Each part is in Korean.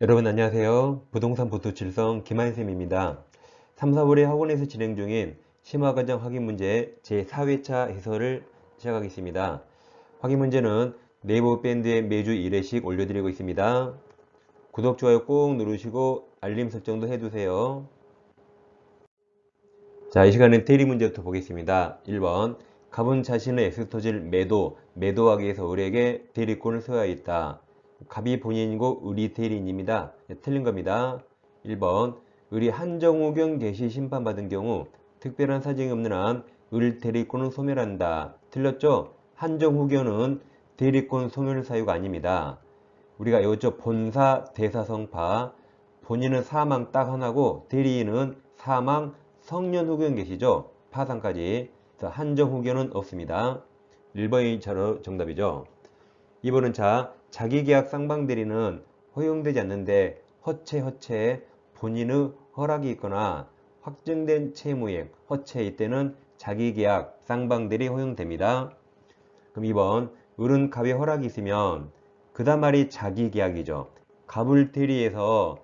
여러분 안녕하세요. 부동산 보토칠성 김한쌤입니다. 3, 4월에 학원에서 진행 중인 심화과정 확인문제 제4회차 해설을 시작하겠습니다. 확인문제는 네이버 밴드에 매주 1회씩 올려드리고 있습니다. 구독, 좋아요 꼭 누르시고 알림 설정도 해두세요. 자, 이 시간은 대리문제부터 보겠습니다. 1번 갑은 자신의 엑스토지를 매도하기 위해서 을에게 대리권을 소유하였다. 갑이 본인이고 을이 대리인입니다. 네, 틀린 겁니다. 1번 을이 한정후견 개시 심판받은 경우 특별한 사정이 없는 한 을 대리권은 소멸한다. 틀렸죠? 한정후견은 대리권 소멸 사유가 아닙니다. 우리가 외웠죠? 본사, 대사성파. 본인은 사망 딱 하나고 대리인은 사망, 성년 후견 계시죠? 파산까지. 한정 후견은 없습니다. 1번이 정답이죠. 2번은 자기계약 쌍방대리는 허용되지 않는데 허체 본인의 허락이 있거나 확정된 채무액 허체 이때는 자기계약 쌍방대리 허용됩니다. 그럼 2번 을은 갑의 허락이 있으면 그 다음 말이 자기계약이죠. 갑을 대리해서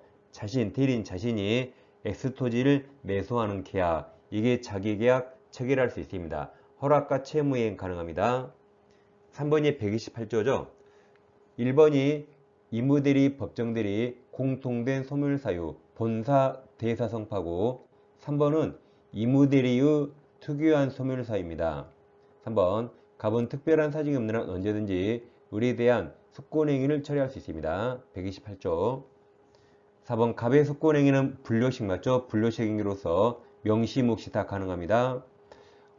대리인 자신이 엑스토지를 매수하는 계약, 이게 자기계약 체결할 수 있습니다. 허락과 채무이행 가능합니다. 3번이 128조죠. 1번이 이무대리, 법정대리 공통된 소멸사유, 본사, 대사성파고 3번은 이무대리의 특유한 소멸사유입니다. 3번 갑은 특별한 사정이 없는 한 언제든지 을에 대한 숙권행위를 처리할 수 있습니다. 128조. 4번 갑의 숙권행위는 불료식 맞죠? 불료식 행위로서 명시묵시 다 가능합니다.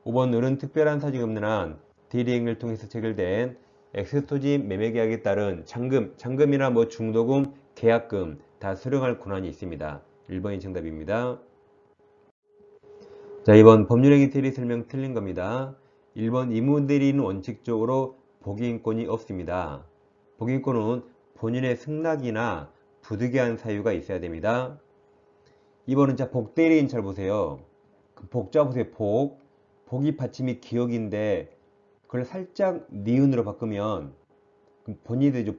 5번 을은 특별한 사정이 없는 한 대리행위를 통해서 체결된 엑스토지 매매계약에 따른 잔금이나 중도금, 계약금 다 수령할 권한이 있습니다. 1번이 정답입니다. 자, 2번 법률행위 대리 설명 틀린 겁니다. 1번 이무대리는 원칙적으로 복위인권이 없습니다. 복위인권은 본인의 승낙이나 부득이한 사유가 있어야 됩니다. 2번은 복대리인 잘 보세요. 복 잡으세요. 복이 받침이 기억인데 그걸 살짝 니은으로 바꾸면 본인이 되죠.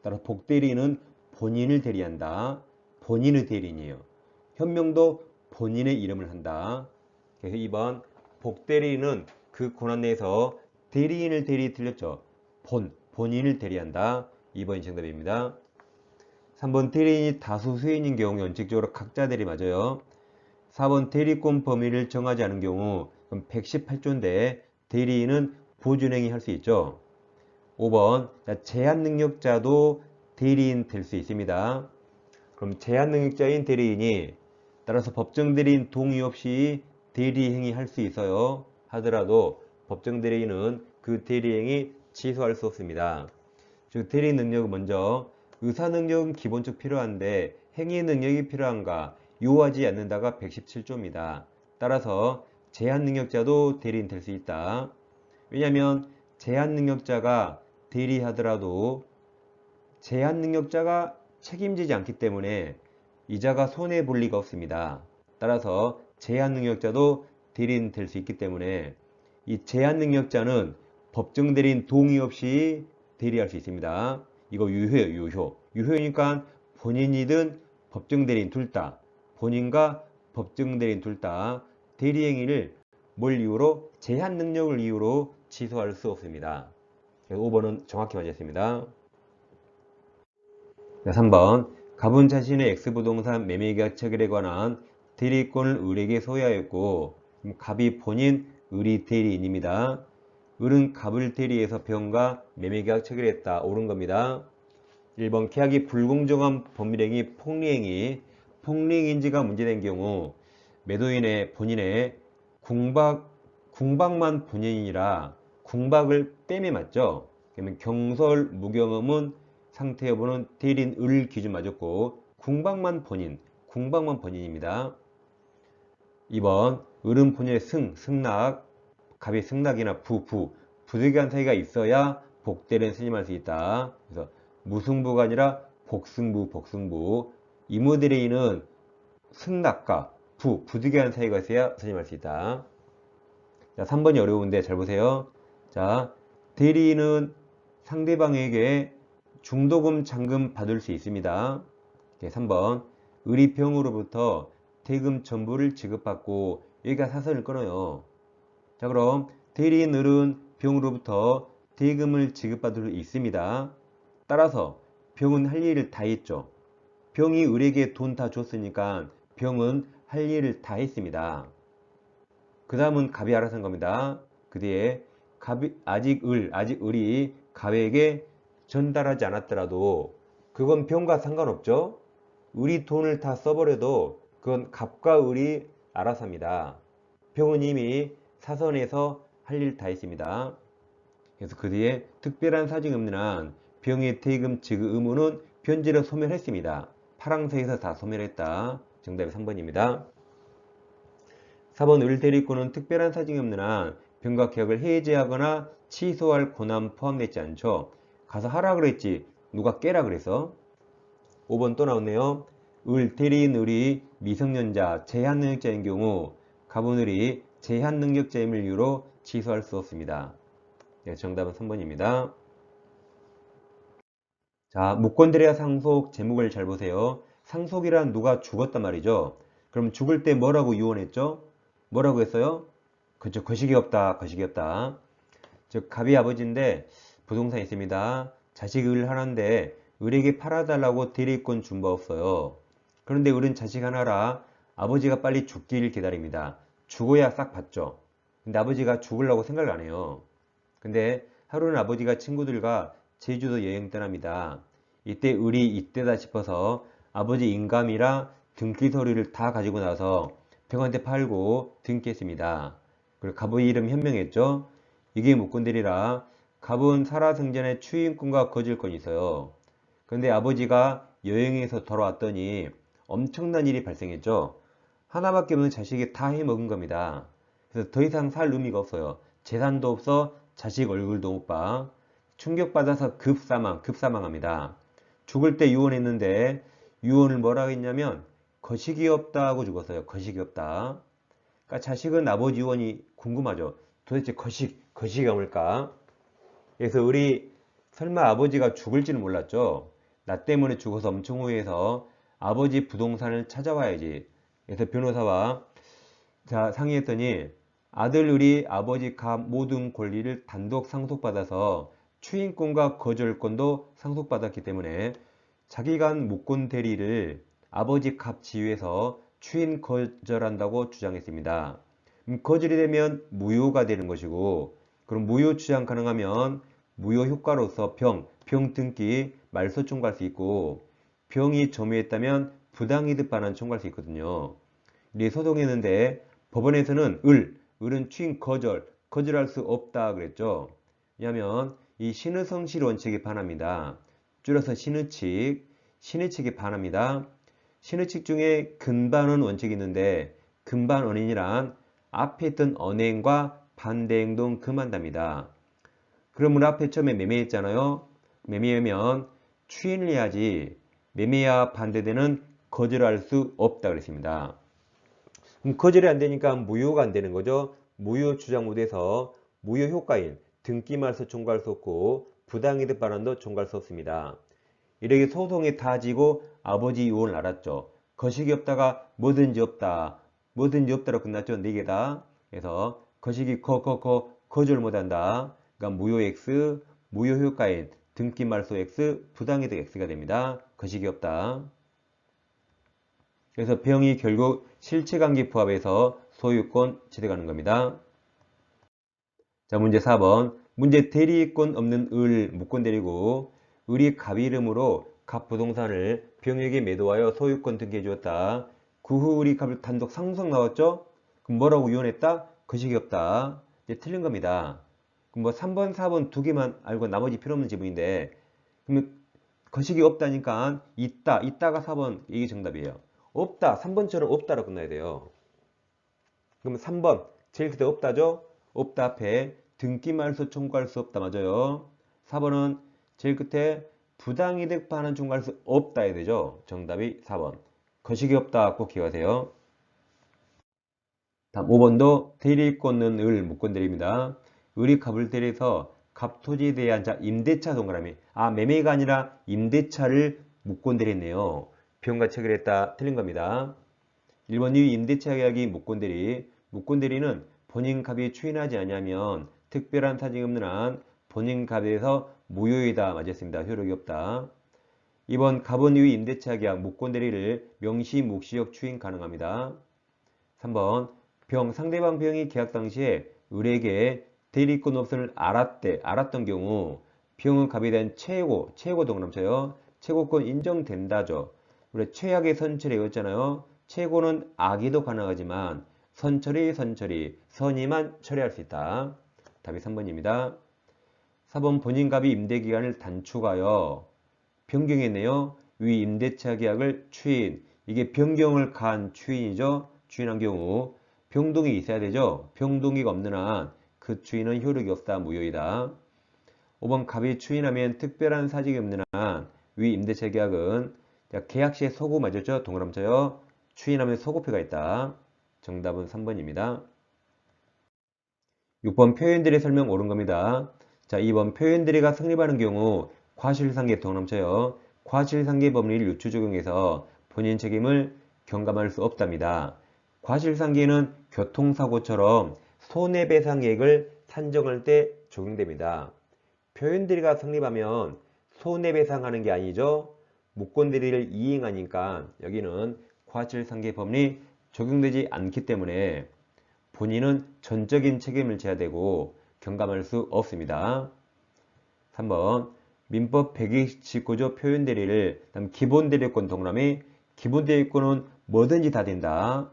따라서 복대리인은 본인을 대리한다. 본인의 대리인이에요. 현명도 본인의 이름을 한다. 그래서 2번 복대리인은 그 권한 내에서 대리인을 틀렸죠. 본인을 대리한다. 2번이 정답입니다. 3번 대리인이 다수 수인인 경우 원칙적으로 각자 대리 맞아요. 4번 대리권 범위를 정하지 않은 경우 그럼 118조인데 대리인은 보존행위 할 수 있죠. 5번 제한능력자도 대리인 될 수 있습니다. 그럼 제한능력자인 대리인이 따라서 법정대리인 동의 없이 대리행위 할 수 있어요. 하더라도 법정대리인은 그 대리행위 취소할 수 없습니다. 즉 대리인 능력은 먼저 의사능력은 기본적 필요한데 행위능력이 필요한가 요하지 않는다가 117조입니다. 따라서 제한능력자도 대리인 될 수 있다. 왜냐하면 제한능력자가 대리하더라도 제한능력자가 책임지지 않기 때문에 이자가 손해볼 리가 없습니다. 따라서 제한능력자도 대리인 될 수 있기 때문에 이 제한능력자는 법정대리인 동의 없이 대리할 수 있습니다. 이거 유효예요. 유효니까 본인이든 법정대리인 둘 다, 본인과 법정대리인 둘 다 대리행위를 뭘 이유로? 제한능력을 이유로 취소할 수 없습니다. 5번은 정확히 맞았습니다. 3번 갑은 자신의 X부동산 매매계약 체결에 관한 대리권을 을에게 소유하였고 갑이 본인 을이 대리인입니다. 을은 갑을 대리해서 병과 매매계약 체결했다. 옳은 겁니다. 1번 계약이 불공정한 법률행위 폭리행위인지가 문제된 경우 매도인의 본인의 궁박만 본인이라 궁박을 빼매 맞죠? 그러면 경설 무경험은 상태 여부는 대리인 을 기준 맞았고 궁박만 본인입니다. 2번 을은 본인의 승낙 갑의 승낙이나 부득이한 사이가 있어야 복대리인 선임할 수 있다. 그래서 무승부가 아니라 복승부 이무대리인은 승낙과 부득이한 사이가 있어야 선임할 수 있다. 자, 3번이 어려운데 잘 보세요. 자, 대리인은 상대방에게 중도금, 잔금 받을 수 있습니다. 3번 을이 병으로부터 대금 전부를 지급받고 여기가 사선을 끊어요. 자, 그럼 대리인 을은 병으로부터 대금을 지급받을 수 있습니다. 따라서 병은 할 일을 다 했죠. 병이 을에게 돈 다 줬으니까 병은 할 일을 다 했습니다. 그 다음은 갑이 알아서 한 겁니다. 그 뒤에 아직 을이 갑에게 전달하지 않았더라도 그건 병과 상관없죠. 을이 돈을 다 써버려도 그건 갑과 을이 알아서 합니다. 병은 이미 사선에서 할 일 다 했습니다. 그래서 그 뒤에 특별한 사정이 없는 한 병의 대금 지급 의무는 변제로 소멸했습니다. 파랑새에서 다 소멸했다. 정답이 3번입니다. 4번 을 대리권은 특별한 사정이 없는 한 병과 계약을 해지하거나 취소할 권한 포함되지 않죠. 가서 하라 그랬지 누가 깨라 그래서. 5번 또 나오네요. 대리인 을이 미성년자 제한능력자인 경우 갑은 을이 제한능력자임을 이유로 취소할 수 없습니다. 네, 정답은 3번입니다. 자, 무권대리와 상속 제목을 잘 보세요. 상속이란 누가 죽었단 말이죠. 그럼 죽을 때 뭐라고 유언했죠? 뭐라고 했어요? 그쵸, 거식이 없다, 거식이 없다. 즉 갑이 아버지인데 부동산이 있습니다. 자식 을 하나인데 을에게 팔아달라고 대리권 준 바 없어요. 그런데 을은 자식 하나라 아버지가 빨리 죽기를 기다립니다. 죽어야 싹 받죠. 근데 아버지가 죽으려고 생각을 안 해요. 근데 하루는 아버지가 친구들과 제주도 여행 떠납니다. 이때 을이 이때다 싶어서 아버지 인감이라 등기 서류를 다 가지고 나서 병한테 팔고 등기했습니다. 그리고 갑의 이름 현명했죠. 이게 무권대리라 갑은 살아생전에 추인권과 거질권이 있어요. 그런데 아버지가 여행에서 돌아왔더니 엄청난 일이 발생했죠. 하나밖에 없는 자식이 다 해먹은 겁니다. 그래서 더 이상 살 의미가 없어요. 재산도 없어 자식 얼굴도 못 봐. 충격받아서 급사망합니다. 죽을 때 유언했는데 유언을 뭐라고 했냐면 거식이 없다 하고 죽었어요. 거식이 없다. 그러니까 자식은 아버지 유언이 궁금하죠. 도대체 거식이 뭘까? 그래서 우리 설마 아버지가 죽을지는 몰랐죠. 나 때문에 죽어서 엄청 후회해서 아버지 부동산을 찾아와야지. 그래서 변호사와 상의했더니 아들 을이 아버지 갑 모든 권리를 단독 상속받아서 추인권과 거절권도 상속받았기 때문에 자기가 한 무권 대리를 아버지 갑 지위에서 추인 거절한다고 주장했습니다. 거절이 되면 무효가 되는 것이고 그럼 무효 주장 가능하면 무효 효과로서 병 등기 말소 청구할 수 있고 병이 점유했다면 부당이득 반환 청구할 수 있거든요. 이렇게 소송했는데 법원에서는 을은 추인 거절할 수 없다 그랬죠. 왜냐하면 이 신의성실 원칙에 반합니다. 줄여서 신의칙에 반합니다. 신의칙 중에 근반언 원칙이 있는데 근반언인이란 앞에 있던 언행과 반대 행동 금한답니다. 그러면 앞에 처음에 매매했잖아요. 매매하면 추인을 해야지 매매와 반대되는 거절할 수 없다 그랬습니다. 그럼 거절이 안 되니까 무효가 안 되는 거죠. 무효 주장 못해서 무효 효과인 등기 말소 청구할 수 없고 부당이득 반환도 청구할 수 없습니다. 이렇게 소송에 다 지고 아버지 유언을 알았죠. 거식이 없다가 뭐든지 없다로 끝났죠. 4개다. 그래서 거식이 거절 못한다. 그러니까 무효 X, 무효 효과인 등기 말소 X, 부당이득 X가 됩니다. 거식이 없다. 그래서 병이 결국 실체관계 부합해서 소유권 취득하는 겁니다. 자, 문제 4번. 문제 대리권 없는 을 무권 대리고 을이 갑 이름으로 갑 부동산을 병에게 매도하여 소유권 등기해 주었다. 그 후 을이 갑을 단독 상속 나왔죠? 그럼 뭐라고 유언했다? 거식이 없다. 이제 틀린 겁니다. 그럼 뭐 3번, 4번 두 개만 알고 나머지 필요 없는 지문인데 그러면 거식이 없다니까 있다가 4번 이게 정답이에요. 없다. 3번처럼 없다로 끝나야 돼요. 그러면 3번 제일 끝에 없다죠? 없다 앞에 등기 말소 청구할 수 없다 맞아요. 4번은 제일 끝에 부당이득 반환 청구할 수 없다 해야 되죠. 정답이 4번. 거식이 없다 꼭 기억하세요. 다음 5번도 대리권은 을 무권 대리입니다. 을이 갑을 대리해서 갑 토지에 대한 임대차 동그라미 매매가 아니라 임대차를 무권 대리했네요. 비용과 체결했다. 틀린 겁니다. 1번 이 임대차 계약이 무권대리. 무권대리는 본인 갑이 추인하지 않으면 특별한 사정이 없는 한 본인 갑에서 무효이다. 맞았습니다. 효력이 없다. 2번 갑은 이후 임대차 계약 무권대리를 명시 묵시적 추인 가능합니다. 3번 상대방 병이 계약 당시에 을에게 대리권 없음을 알았던 경우 병은 갑에 대한 최고 동그라미 최고권 인정된다죠. 우리 최악의 선처리 이었잖아요. 최고는 악의도 가능하지만 선처리 선의만 처리할 수 있다. 답이 3번입니다. 4번 본인 갑이 임대기간을 단축하여 변경했네요. 위 임대차 계약을 추인. 이게 변경을 간 추인이죠. 추인한 경우 병동이 있어야 되죠. 병동이가 없는 한 그 추인은 효력이 없다. 무효이다. 5번 갑이 추인하면 특별한 사정이 없는 한 위 임대차 계약은 계약 시에 소급 맞았죠. 동그라미 쳐요. 추인하면 소급표가 있다. 정답은 3번입니다. 6번 표현들의 설명 옳은 겁니다. 자, 2번 표현들이가 성립하는 경우 과실상계 동그라미 쳐요. 과실상계 법리를 유추 적용해서 본인 책임을 경감할 수 없답니다. 과실상계는 교통사고처럼 손해배상액을 산정할 때 적용됩니다. 표현들이가 성립하면 손해배상하는 게 아니죠. 무권대리를 이행하니까 여기는 과실상계 법리 적용되지 않기 때문에 본인은 전적인 책임을 져야 되고 경감할 수 없습니다. 3번 민법 129조 표현대리를 기본대리권 동그라미 기본대리권은 뭐든지 다 된다.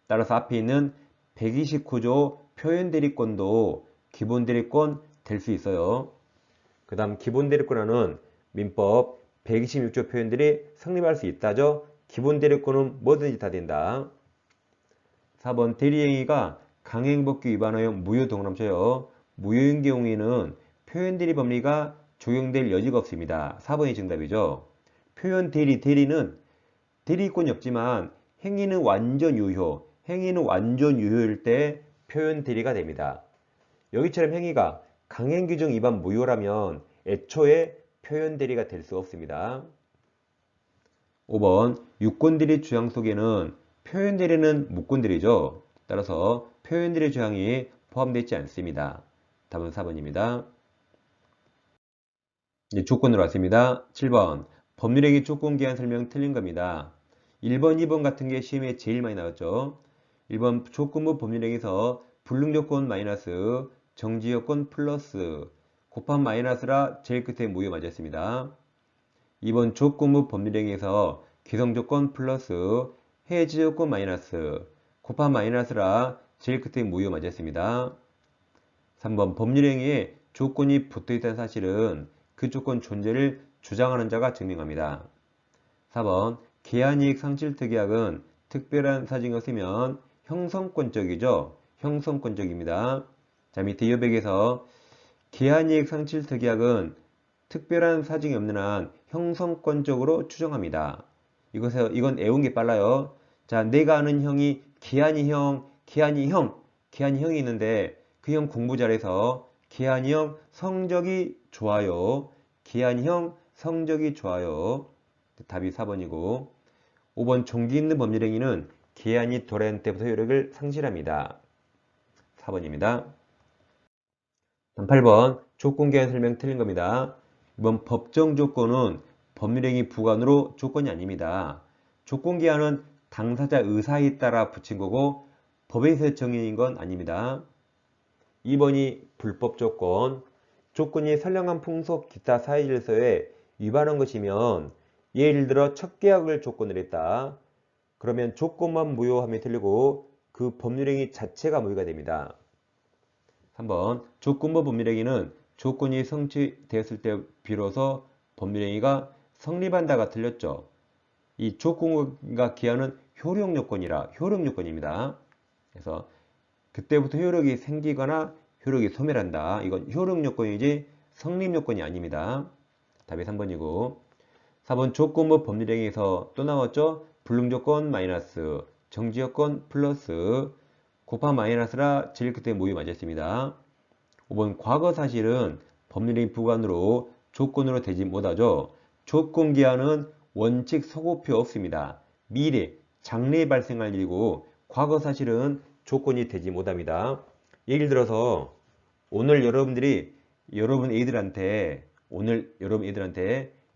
따라서 앞에 있는 129조 표현대리권도 기본대리권 될 수 있어요. 그 다음 기본대리권은 민법 126조 표현들이 성립할 수 있다죠. 기본대리권은 뭐든지 다 된다. 4번 대리행위가 강행법규 위반하여 무효 동그라미 쳐요. 무효인 경우에는 표현대리 법리가 적용될 여지가 없습니다. 4번이 정답이죠. 대리는 대리권이 없지만 행위는 완전 유효일 때 표현대리가 됩니다. 여기처럼 행위가 강행규정 위반 무효라면 애초에 표현대리가 될 수 없습니다. 5번 유권대리 주장 속에는 표현대리는 무권대리죠. 따라서 표현대리 주장이 포함되어 있지 않습니다. 답은 4번입니다. 이제 조건으로 왔습니다. 7번 법률행위 조건기한 설명 틀린 겁니다. 1번, 2번 같은 게 시험에 제일 많이 나왔죠. 1번 조건부 법률행위에서 불능조건 마이너스 정지요건 플러스 곱한 마이너스라 제일 끝에 무효 맞았습니다. 2번 조건부 법률행위에서 기성조건 플러스 해지조건 마이너스 곱한 마이너스라 제일 끝에 무효 맞았습니다. 3번 법률행위에 조건이 붙어있다는 사실은 그 조건 존재를 주장하는 자가 증명합니다. 4번 기한이익 상실특약은 특별한 사정이 없으면 형성권적이죠. 형성권적입니다. 자, 밑에 여백에서 기한이익 상실특약은 특별한 사정이 없는 한 형성권적으로 추정합니다. 이건 애운 게 빨라요. 자, 내가 아는 형이 기한이 형이 있는데 그 형 공부 잘해서 기한이 형 성적이 좋아요. 기한이 형 성적이 좋아요. 답이 4번이고 5번 종기 있는 법률행위는 기한이 도래한 때부터 효력을 상실합니다. 4번입니다. 8번 조건기한 설명 틀린 겁니다. 이번 법정 조건은 법률행위 부관으로 조건이 아닙니다. 조건기한은 당사자 의사에 따라 붙인 거고 법에서 정해진 건 아닙니다. 2번이 불법 조건. 조건이 선량한 풍속 기타 사회질서에 위반한 것이면 예를 들어 첫 계약을 조건으로 했다. 그러면 조건만 무효함이 틀리고 그 법률행위 자체가 무효가 됩니다. 3번 조건부 법률행위는 조건이 성취되었을 때 비로소 법률행위가 성립한다가 틀렸죠. 이 조건과 기한은 효력 요건입니다. 그래서 그때부터 효력이 생기거나 효력이 소멸한다. 이건 효력 요건이지 성립 요건이 아닙니다. 답이 3번이고 4번 조건부 법률행위에서 또 나왔죠. 불능조건 마이너스 정지요건 플러스 곱한 마이너스라 제일 끝에 무효 맞았습니다. 5번 과거 사실은 법률행위 부관으로 조건으로 되지 못하죠. 조건기한은 원칙 소고표 없습니다. 미래, 장래에 발생할 일이고 과거 사실은 조건이 되지 못합니다. 예를 들어서 오늘 여러분 애들한테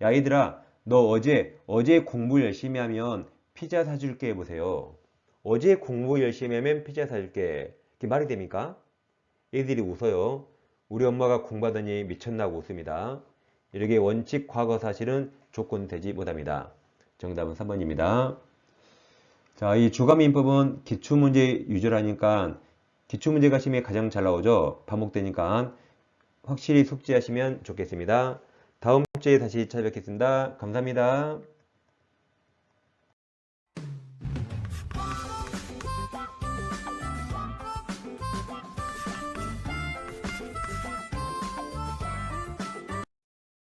야 얘들아 너 어제 공부 열심히 하면 피자 사줄게 해보세요. 어제 공부 열심히 하면 피자 사줄게. 이게 말이 됩니까? 애들이 웃어요. 우리 엄마가 공부하더니 미쳤나고 웃습니다. 이렇게 원칙 과거 사실은 조건 되지 못합니다. 정답은 3번입니다. 자, 이 주가민법은 기출문제 위주로 하니까 기출문제가 시험에 가장 잘 나오죠. 반복되니까 확실히 숙지하시면 좋겠습니다. 다음 주에 다시 찾아뵙겠습니다. 감사합니다.